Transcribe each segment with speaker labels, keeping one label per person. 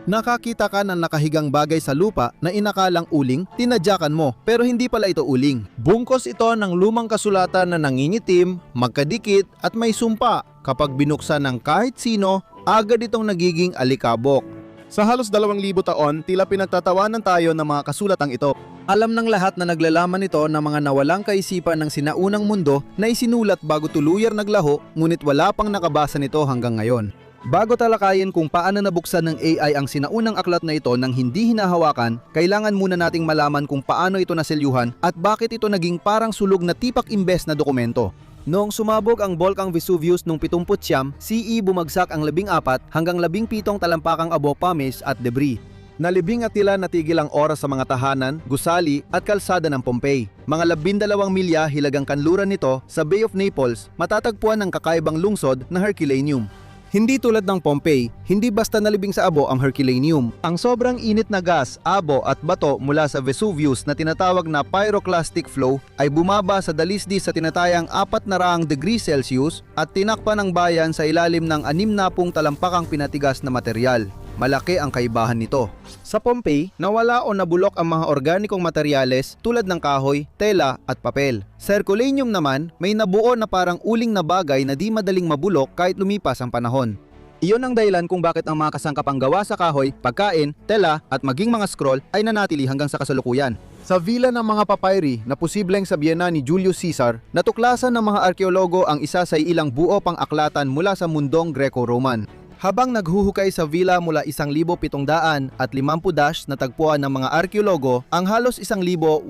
Speaker 1: Nakakita ka ng nakahigang bagay sa lupa na inakalang uling, tinadyakan mo, pero hindi pala ito uling. Bungkos ito ng lumang kasulatan na nangingitim, magkadikit at may sumpa. Kapag binuksan ng kahit sino, agad itong nagiging alikabok.
Speaker 2: Sa halos 2,000 taon, tila pinagtatawanan tayo ng mga kasulatang ito.
Speaker 1: Alam ng lahat na naglalaman ito ng mga nawalang kaisipan ng sinaunang mundo na isinulat bago tuluyang naglaho, ngunit wala pang nakabasa nito hanggang ngayon. Bago talakayin kung paano nabuksan ng AI ang sinaunang aklat na ito nang hindi hinahawakan, kailangan muna nating malaman kung paano ito naselyuhan at bakit ito naging parang sulog na tipak imbes na dokumento. Noong sumabog ang Volcang Vesuvius noong 79, CE bumagsak ang 14 hanggang 17 talampakang abo, pamis at debris. Nalibing at tila natigil ang oras sa mga tahanan, gusali at kalsada ng Pompeii. Mga 12 milya hilagang kanluran nito sa Bay of Naples, matatagpuan ang kakaibang lungsod na Herculaneum. Hindi tulad ng Pompeii, hindi basta nalibing sa abo ang Herculaneum. Ang sobrang init na gas, abo at bato mula sa Vesuvius na tinatawag na pyroclastic flow ay bumaba sa dalisdis sa tinatayang 400 degrees Celsius at tinakpan ng bayan sa ilalim ng 60 talampakang pinatigas na material. Malaki ang kaibahan nito. Sa Pompeii, nawala o nabulok ang mga organikong materyales tulad ng kahoy, tela at papel. Sa Herculaneum naman, may nabuo na parang uling na bagay na di madaling mabulok kahit lumipas ang panahon. Iyon ang dahilan kung bakit ang mga kasangkapang gawa sa kahoy, pagkain, tela at maging mga scroll ay nanatili hanggang sa kasalukuyan. Sa vila ng mga papyri na posibleng sabihan ni Julius Caesar, natuklasan ng mga arkeologo ang isa sa ilang buo pang aklatan mula sa mundong Greco-Roman. Habang naghuhukay sa villa mula 1,700 at 50 dash natagpuan ng mga arkeologo ang halos 1,800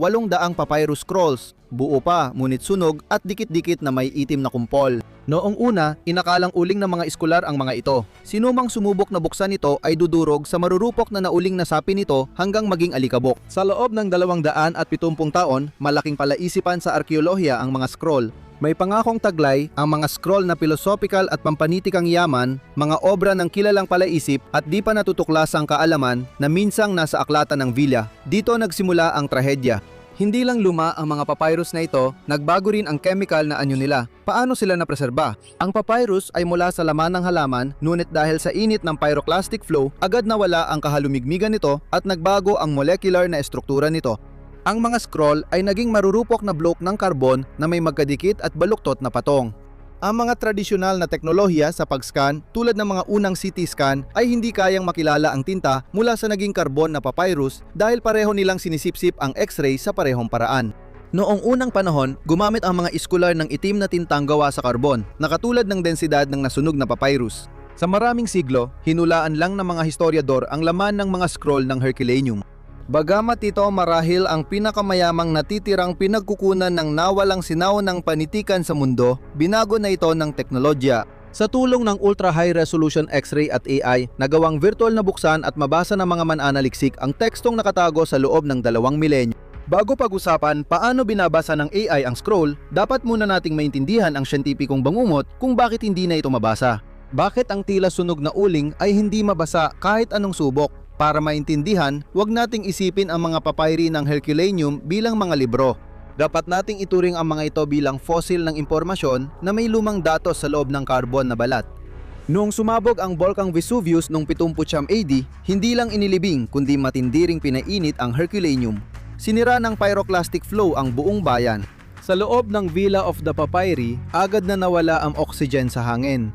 Speaker 1: papyrus scrolls. Buo pa, ngunit sunog at dikit-dikit na may itim na kumpol. Noong una, inakalang uling ng mga eskular ang mga ito. Sinumang sumubok na buksan ito ay dudurog sa marurupok na nauling na sapi nito hanggang maging alikabok. Sa loob ng 270 taon, malaking palaisipan sa arkeolohiya ang mga scroll. May pangakong taglay ang mga scroll na philosophical at pampanitikang yaman, mga obra ng kilalang palaisip at di pa natutuklasang kaalaman na minsang nasa aklatan ng villa. Dito nagsimula ang trahedya. Hindi lang luma ang mga papyrus na ito, nagbago rin ang chemical na anyo nila. Paano sila napreserba? Ang papyrus ay mula sa laman ng halaman, ngunit dahil sa init ng pyroclastic flow, agad nawala ang kahalumigmigan nito at nagbago ang molecular na estruktura nito. Ang mga scroll ay naging marurupok na bloke ng karbon na may magkadikit at baluktot na patong. Ang mga tradisyonal na teknolohiya sa pag-scan tulad ng mga unang CT scan ay hindi kayang makilala ang tinta mula sa naging karbon na papyrus dahil pareho nilang sinisipsip ang X-ray sa parehong paraan. Noong unang panahon, gumamit ang mga iskular ng itim na tintang gawa sa karbon na katulad ng densidad ng nasunog na papyrus. Sa maraming siglo, hinulaan lang ng mga historiador ang laman ng mga scroll ng Herculaneum. Bagamat ito marahil ang pinakamayamang natitirang pinagkukunan ng nawalang sinaw ng panitikan sa mundo, binago na ito ng teknolohiya. Sa tulong ng ultra-high resolution X-ray at AI, nagawang virtual na buksan at mabasa ng mga mananaliksik ang tekstong nakatago sa loob ng 2 milenyo. Bago pag-usapan paano binabasa ng AI ang scroll, dapat muna nating maintindihan ang siyentipikong bangungot kung bakit hindi na ito mabasa. Bakit ang tila sunog na uling ay hindi mabasa kahit anong subok? Para maintindihan, huwag nating isipin ang mga papyri ng Herculaneum bilang mga libro. Dapat nating ituring ang mga ito bilang fossil ng impormasyon na may lumang datos sa loob ng carbon na balat. Noong sumabog ang Volcang Vesuvius noong 79 AD, hindi lang inilibing kundi matindi ring pinainit ang Herculaneum. Sinira ng pyroclastic flow ang buong bayan. Sa loob ng Villa of the Papyri, agad na nawala ang oxygen sa hangin.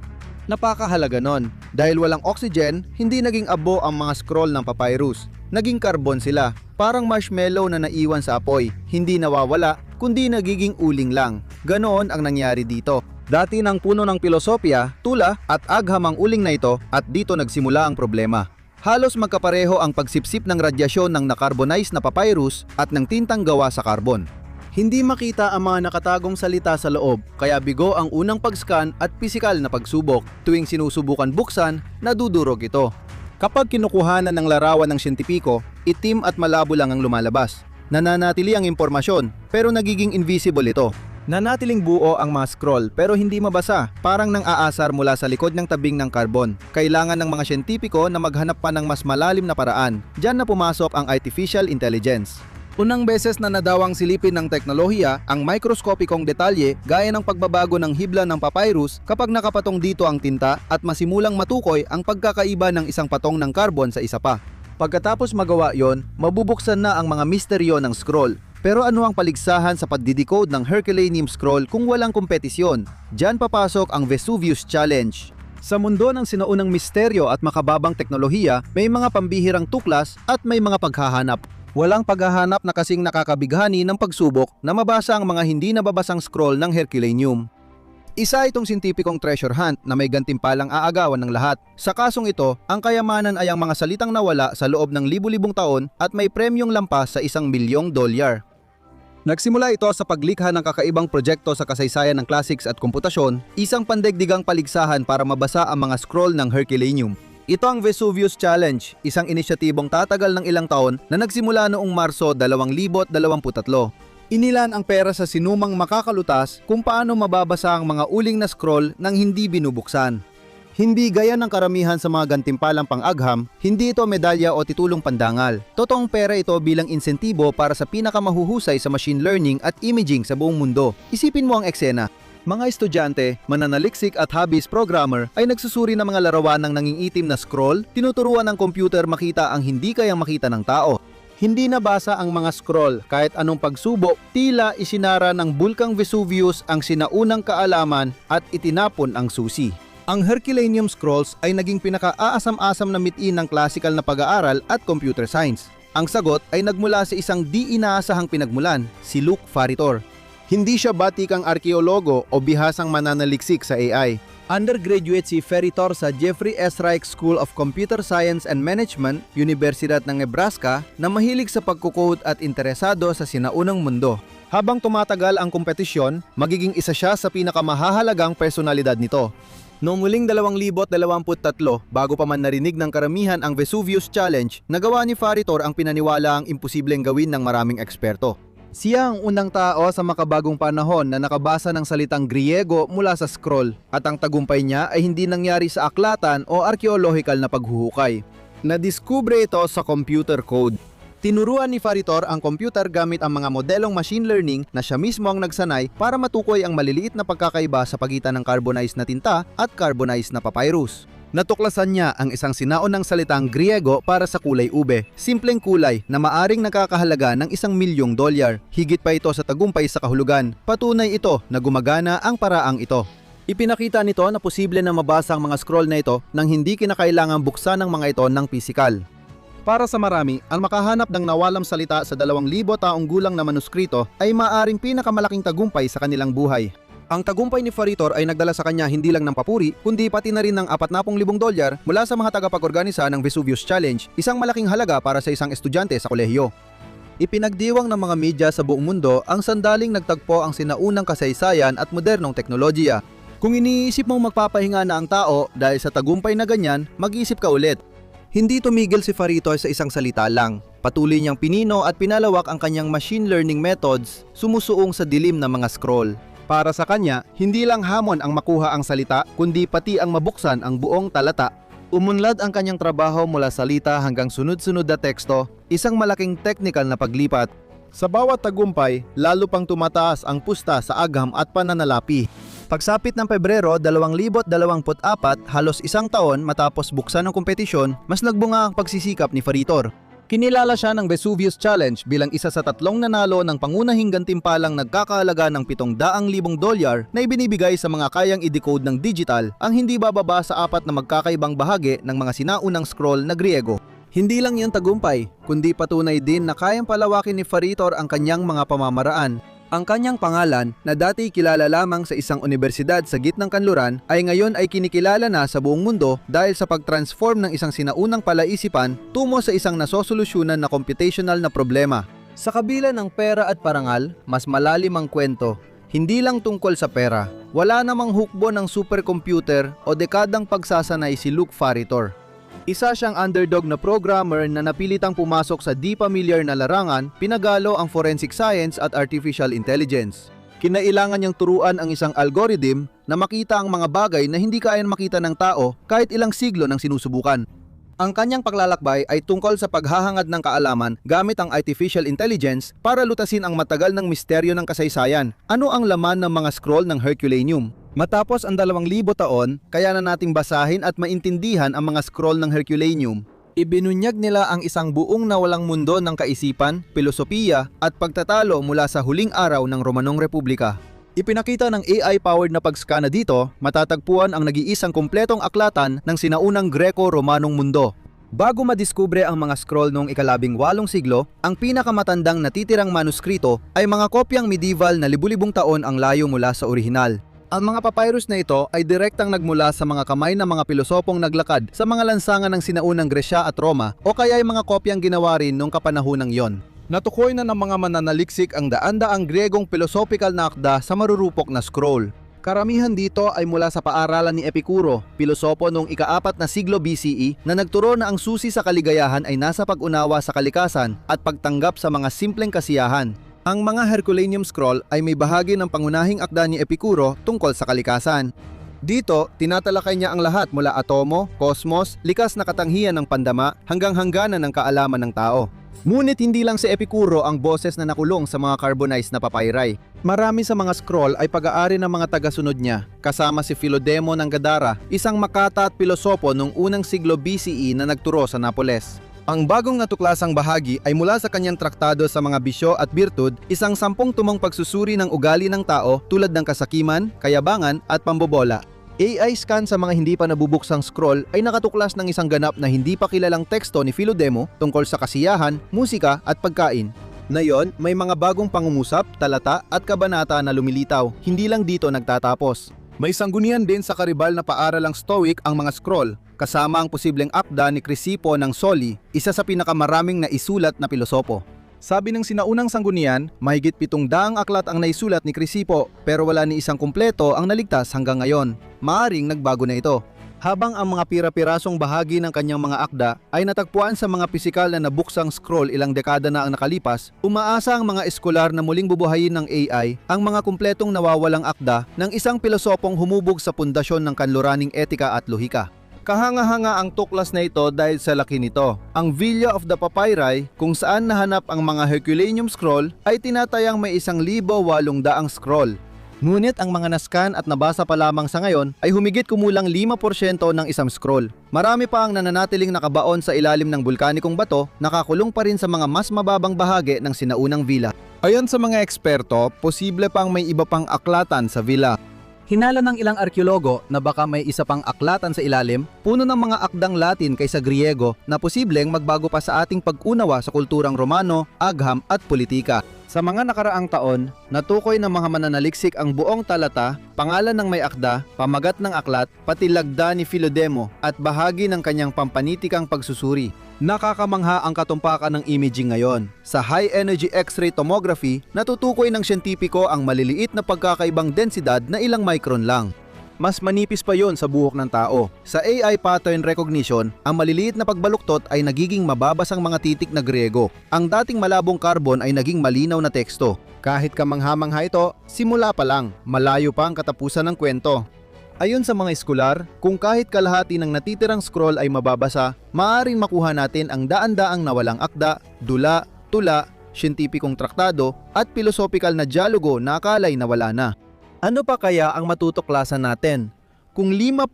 Speaker 1: Napakahalaga nun. Dahil walang oxygen, hindi naging abo ang mga scroll ng papyrus. Naging carbon sila, parang marshmallow na naiwan sa apoy. Hindi nawawala, kundi nagiging uling lang. Ganoon ang nangyari dito. Dati ng puno ng pilosopya, tula at agham ang uling na ito at dito nagsimula ang problema. Halos magkapareho ang pagsipsip ng radyasyon ng nakarbonize na papyrus at ng tintang gawa sa carbon. Hindi makita ang mga nakatagong salita sa loob, kaya bigo ang unang pag-scan at pisikal na pagsubok. Tuwing sinusubukan buksan, nadudurog ito. Kapag kinukuhanan ng larawan ng siyentipiko, itim at malabo lang ang lumalabas. Nananatili ang impormasyon, pero nagiging invisible ito. Nanatiling buo ang mga scroll pero hindi mabasa, parang nang aasar mula sa likod ng tabing ng karbon. Kailangan ng mga siyentipiko na maghanap pa ng mas malalim na paraan. Diyan na pumasok ang artificial intelligence. Unang beses na nadawang silipin ng teknolohiya ang mikroskopikong detalye gaya ng pagbabago ng hibla ng papyrus kapag nakapatong dito ang tinta at masimulang matukoy ang pagkakaiba ng isang patong ng carbon sa isa pa. Pagkatapos magawa yon, mabubuksan na ang mga misteryo ng scroll. Pero ano ang paligsahan sa pagdidecode ng Herculaneum scroll kung walang kompetisyon? Diyan papasok ang Vesuvius Challenge. Sa mundo ng sinaunang misteryo at makababang teknolohiya, may mga pambihirang tuklas at may mga paghahanap. Walang paghahanap na kasing nakakabighani ng pagsubok na mabasa ang mga hindi nababasang scroll ng Herculaneum. Isa itong sintipikong treasure hunt na may gantimpalang aagawan ng lahat. Sa kasong ito, ang kayamanan ay ang mga salitang nawala sa loob ng libu-libong taon at may premyong lampas sa $1,000,000. Nagsimula ito sa paglikha ng kakaibang proyekto sa kasaysayan ng classics at komputasyon, isang pandaigdigang paligsahan para mabasa ang mga scroll ng Herculaneum. Ito ang Vesuvius Challenge, isang inisyatibong tatagal ng ilang taon na nagsimula noong Marso 2023. Inilan ang pera sa sinumang makakalutas kung paano mababasa ang mga uling na scroll nang hindi binubuksan. Hindi gaya ng karamihan sa mga gantimpalang pang-agham, hindi ito medalya o titulong pandangal. Totoong pera ito bilang insentibo para sa pinakamahuhusay sa machine learning at imaging sa buong mundo. Isipin mo ang eksena. Mga estudyante, mananaliksik at hobbyist programmer ay nagsusuri ng mga larawan ng nangingitim na scroll, tinuturuan ng computer makita ang hindi kayang makita ng tao. Hindi nabasa ang mga scroll kahit anong pagsubok, tila isinara ng bulkang Vesuvius ang sinaunang kaalaman at itinapon ang susi. Ang Herculaneum scrolls ay naging pinaka-aasam-asam na mitiin ng classical na pag-aaral at computer science. Ang sagot ay nagmula sa isang di inaasahang pinagmulan, si Luke Faritor. Hindi siya batikang arkeologo o bihasang mananaliksik sa AI. Undergraduate si Faritor sa Jeffrey S. Reich School of Computer Science and Management, Universidad ng Nebraska, na mahilig sa pagkukode at interesado sa sinaunang mundo. Habang tumatagal ang kompetisyon, magiging isa siya sa pinakamahahalagang personalidad nito. Noong muling 2023, bago pa man narinig ng karamihan ang Vesuvius Challenge, nagawa ni Faritor ang pinaniwala ang imposibleng gawin ng maraming eksperto. Siya ang unang tao sa makabagong panahon na nakabasa ng salitang Griego mula sa scroll at ang tagumpay niya ay hindi nangyari sa aklatan o arkeolohikal na paghuhukay. Nadiskubre ito sa computer code. Tinuruan ni Faritor ang computer gamit ang mga modelong machine learning na siya mismo ang nagsanay para matukoy ang maliliit na pagkakaiba sa pagitan ng carbonized na tinta at carbonized na papyrus. Natuklasan niya ang isang sinaunang salitang Griego para sa kulay ube, simpleng kulay na maaring nakakahalaga ng $1,000,000. Higit pa ito sa tagumpay sa kahulugan. Patunay ito na gumagana ang paraang ito. Ipinakita nito na posible na mabasa ang mga scroll na ito nang hindi kinakailangang buksan ng mga ito ng pisikal. Para sa marami, ang makahanap ng nawalang salita sa 2,000 taong gulang na manuskrito ay maaring pinakamalaking tagumpay sa kanilang buhay. Ang tagumpay ni Faritor ay nagdala sa kanya hindi lang ng papuri, kundi pati na rin ng $40,000 mula sa mga tagapag-organisa ng Vesuvius Challenge, isang malaking halaga para sa isang estudyante sa kolehiyo. Ipinagdiwang ng mga media sa buong mundo ang sandaling nagtagpo ang sinaunang kasaysayan at modernong teknolohiya. Kung iniisip mong magpapahinga na ang tao dahil sa tagumpay na ganyan, mag-isip ka ulit. Hindi tumigil si Faritor sa isang salita lang. Patuloy niyang pinino at pinalawak ang kanyang machine learning methods sumusuong sa dilim ng mga scroll. Para sa kanya, hindi lang hamon ang makuha ang salita, kundi pati ang mabuksan ang buong talata. Umunlad ang kanyang trabaho mula salita hanggang sunod-sunod na teksto, isang malaking technical na paglipat. Sa bawat tagumpay, lalo pang tumataas ang pusta sa agham at pananalapi. Pagsapit ng Pebrero 2024, halos isang taon matapos buksan ng kompetisyon, mas nagbunga ang pagsisikap ni Faritor. Kinilala siya ng Vesuvius Challenge bilang isa sa 3 nanalo ng pangunahing gantimpalang nagkakahalaga ng $700,000 na ibinibigay sa mga kayang i-decode ng digital ang hindi bababa sa 4 na magkakaibang bahagi ng mga sinaunang scroll na Griego. Hindi lang yan tagumpay, kundi patunay din na kayang palawakin ni Faritor ang kanyang mga pamamaraan. Ang kanyang pangalan, na dati kilala lamang sa isang universidad sa gitnang kanluran, ay ngayon ay kinikilala na sa buong mundo dahil sa pag-transform ng isang sinaunang palaisipan tungo sa isang nasosolusyunan na computational na problema. Sa kabila ng pera at parangal, mas malalim ang kwento. Hindi lang tungkol sa pera. Wala namang hukbo ng supercomputer o dekadang pagsasanay si Luke Faritor. Isa siyang underdog na programmer na napilitang pumasok sa di pamilyar na larangan, pinagalo ang forensic science at artificial intelligence. Kinailangan niyang turuan ang isang algorithm na makita ang mga bagay na hindi kayang makita ng tao kahit ilang siglo ng sinusubukan. Ang kanyang paglalakbay ay tungkol sa paghahangad ng kaalaman gamit ang artificial intelligence para lutasin ang matagal ng misteryo ng kasaysayan. Ano ang laman ng mga scroll ng Herculaneum? Matapos ang 2,000 taon, kaya na nating basahin at maintindihan ang mga scroll ng Herculaneum. Ibinunyag nila ang isang buong nawalang mundo ng kaisipan, filosofiya at pagtatalo mula sa huling araw ng Romanong Republika. Ipinakita ng AI-powered na pag-scan dito, matatagpuan ang nag-iisang kumpletong aklatan ng sinaunang Greco-Romanong mundo. Bago madiskubre ang mga scroll noong ika-18 siglo, ang pinakamatandang natitirang manuskrito ay mga kopyang medieval na libu-libong taon ang layo mula sa orihinal. Ang mga papyrus na ito ay direktang nagmula sa mga kamay ng mga pilosopong naglakad sa mga lansangan ng sinaunang Gresya at Roma o kaya ay mga kopyang ginawa rin noong kapanahonang yon. Natukoy na ng mga mananaliksik ang daan-daang Gregong philosophical na akda sa marurupok na scroll. Karamihan dito ay mula sa paaralan ni Epicuro, pilosopo noong ika-4 na siglo BCE na nagturo na ang susi sa kaligayahan ay nasa pag-unawa sa kalikasan at pagtanggap sa mga simpleng kasiyahan. Ang mga Herculaneum scroll ay may bahagi ng pangunahing akda ni Epicuro tungkol sa kalikasan. Dito, tinatalakay niya ang lahat mula atomo, kosmos, likas na katanghian ng pandama hanggang hangganan ng kaalaman ng tao. Ngunit hindi lang si Epicuro ang boses na nakulong sa mga carbonized na papyri. Marami sa mga scroll ay pag-aari ng mga tagasunod niya, kasama si Philodemo ng Gadara, isang makata at pilosopo noong unang siglo BCE na nagturo sa Napoles. Ang bagong natuklasang bahagi ay mula sa kanyang traktado sa mga bisyo at birtud, isang 10 tumong pagsusuri ng ugali ng tao tulad ng kasakiman, kayabangan at pambobola. AI scan sa mga hindi pa nabubuksang scroll ay nakatuklas ng isang ganap na hindi pa kilalang teksto ni Philodemo tungkol sa kasiyahan, musika at pagkain. Ngayon, may mga bagong pangungusap, talata at kabanata na lumilitaw. Hindi lang dito nagtatapos. May sanggunian din sa karibal na paaralang Stoic ang mga scroll, kasama ang posibleng akda ni Crisipo ng Soli, isa sa pinakamaraming naisulat na pilosopo. Sabi ng sinaunang sanggunian, mahigit 700 aklat ang naisulat ni Crisipo pero wala ni isang kumpleto ang naligtas hanggang ngayon. Maaring nagbago na ito. Habang ang mga pira-pirasong bahagi ng kanyang mga akda ay natagpuan sa mga pisikal na nabuksang scroll ilang dekada na ang nakalipas, umaasa ang mga eskolar na muling bubuhayin ng AI ang mga kumpletong nawawalang akda ng isang pilosopong humubog sa pundasyon ng kanluraning etika at lohika. Kahanga-hanga ang tuklas na ito dahil sa laki nito. Ang Villa of the Papyri, kung saan nahanap ang mga Herculaneum scroll, ay tinatayang may 1,800 scroll. Ngunit ang mga nascan at nabasa pa lamang sa ngayon ay humigit kumulang 5% ng isang scroll. Marami pa ang nananatiling nakabaon sa ilalim ng bulkanikong bato, nakakulong pa rin sa mga mas mababang bahagi ng sinaunang villa. Ayon sa mga eksperto, posible pang may iba pang aklatan sa villa. Hinala ng ilang arkeologo na baka may isa pang aklatan sa ilalim, puno ng mga akdang Latin kaysa Griego na posibleng magbago pa sa ating pag-unawa sa kulturang Romano, agham at politika. Sa mga nakaraang taon, natukoy ng mga mananaliksik ang buong talata, pangalan ng may akda, pamagat ng aklat, pati lagda ni Philodemo at bahagi ng kanyang pampanitikang pagsusuri. Nakakamangha ang katumpakan ng imaging ngayon. Sa high-energy X-ray tomography, natutukoy ng siyentipiko ang maliliit na pagkakaibang densidad na ilang micron lang. Mas manipis pa yon sa buhok ng tao. Sa AI pattern recognition, ang maliliit na pagbaluktot ay nagiging mababasang mga titik na Griego. Ang dating malabong carbon ay naging malinaw na teksto. Kahit kamangha-mangha ito, simula pa lang, malayo pa ang katapusan ng kwento. Ayon sa mga eskolar, kung kahit kalahati ng natitirang scroll ay mababasa, maaaring makuha natin ang daan-daang nawalang akda, dula, tula, siyentipikong traktado at pilosopikal na dialogo na akala'y nawala na. Ano pa kaya ang matutuklasan natin? Kung 5%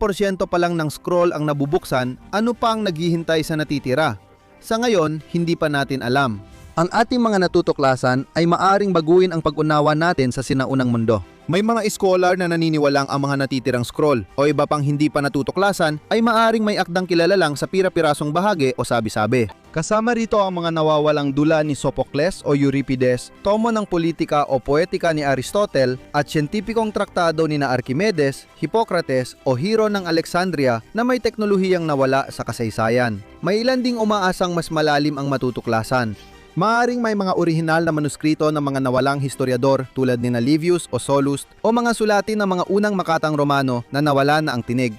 Speaker 1: pa lang ng scroll ang nabubuksan, ano pa ang naghihintay sa natitira? Sa ngayon, hindi pa natin alam. Ang ating mga natutuklasan ay maaring baguhin ang pag-unawa natin sa sinaunang mundo. May mga scholar na naniniwalang ang mga natitirang scroll o iba pang hindi pa natutuklasan ay maaring may akdang kilala lang sa pira-pirasong bahagi o sabi-sabi. Kasama rito ang mga nawawalang dula ni Sophocles o Euripides, tomo ng politika o poetika ni Aristotle at siyentipikong traktado ni na Archimedes, Hippocrates o Hero ng Alexandria na may teknolohiyang nawala sa kasaysayan. May ilan ding umaasang mas malalim ang matutuklasan. Maaring may mga orihinal na manuskrito ng mga nawalang historiador tulad ni Livius o Sallust o mga sulatin ng mga unang makatang Romano na nawala na ang tinig.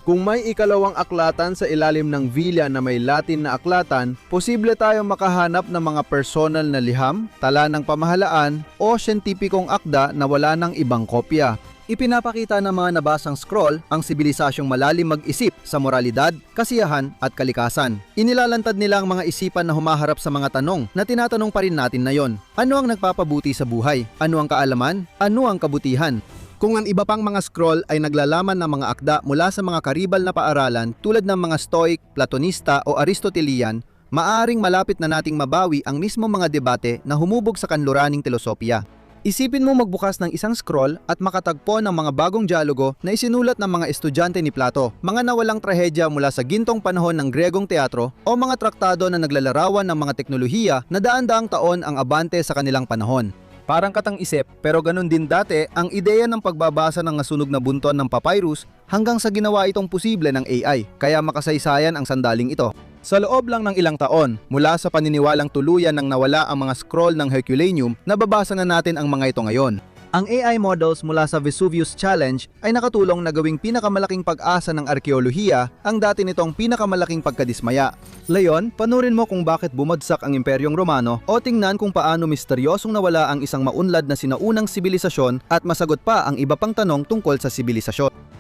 Speaker 1: Kung may ikalawang aklatan sa ilalim ng villa na may Latin na aklatan, posible tayong makahanap ng mga personal na liham, tala ng pamahalaan o siyentipikong akda na wala ng ibang kopya. Ipinapakita ng mga nabasang scroll ang sibilisasyong malalim mag-isip sa moralidad, kasiyahan at kalikasan. Inilalantad nila ang mga isipan na humaharap sa mga tanong na tinatanong pa rin natin ngayon. Ano ang nagpapabuti sa buhay? Ano ang kaalaman? Ano ang kabutihan?
Speaker 2: Kung ang iba pang mga scroll ay naglalaman ng mga akda mula sa mga karibal na paaralan tulad ng mga Stoic, Platonista o Aristotelian, maaaring malapit na nating mabawi ang mismo mga debate na humubog sa kanluraning telosopiya. Isipin mo magbukas ng isang scroll at makatagpo ng mga bagong dialogo na isinulat ng mga estudyante ni Plato, mga nawalang trahedya mula sa gintong panahon ng Gregong teatro o mga traktado na naglalarawan ng mga teknolohiya na daan-daang taon ang abante sa kanilang panahon. Parang katang-isip, pero ganun din dati ang ideya ng pagbabasa ng nasunog na bunton ng papyrus hanggang sa ginawa itong posible ng AI, kaya makasaysayan ang sandaling ito. Sa loob lang ng ilang taon, mula sa paniniwalang tuluyan ng nawala ang mga scroll ng Herculaneum, nababasa na natin ang mga ito ngayon. Ang AI models mula sa Vesuvius Challenge ay nakatulong na gawing pinakamalaking pag-asa ng arkeolohiya ang dati nitong pinakamalaking pagkadismaya. Leon, panurin mo kung bakit bumagsak ang Imperyong Romano o tingnan kung paano misteryosong nawala ang isang maunlad na sinaunang sibilisasyon at masagot pa ang iba pang tanong tungkol sa sibilisasyon.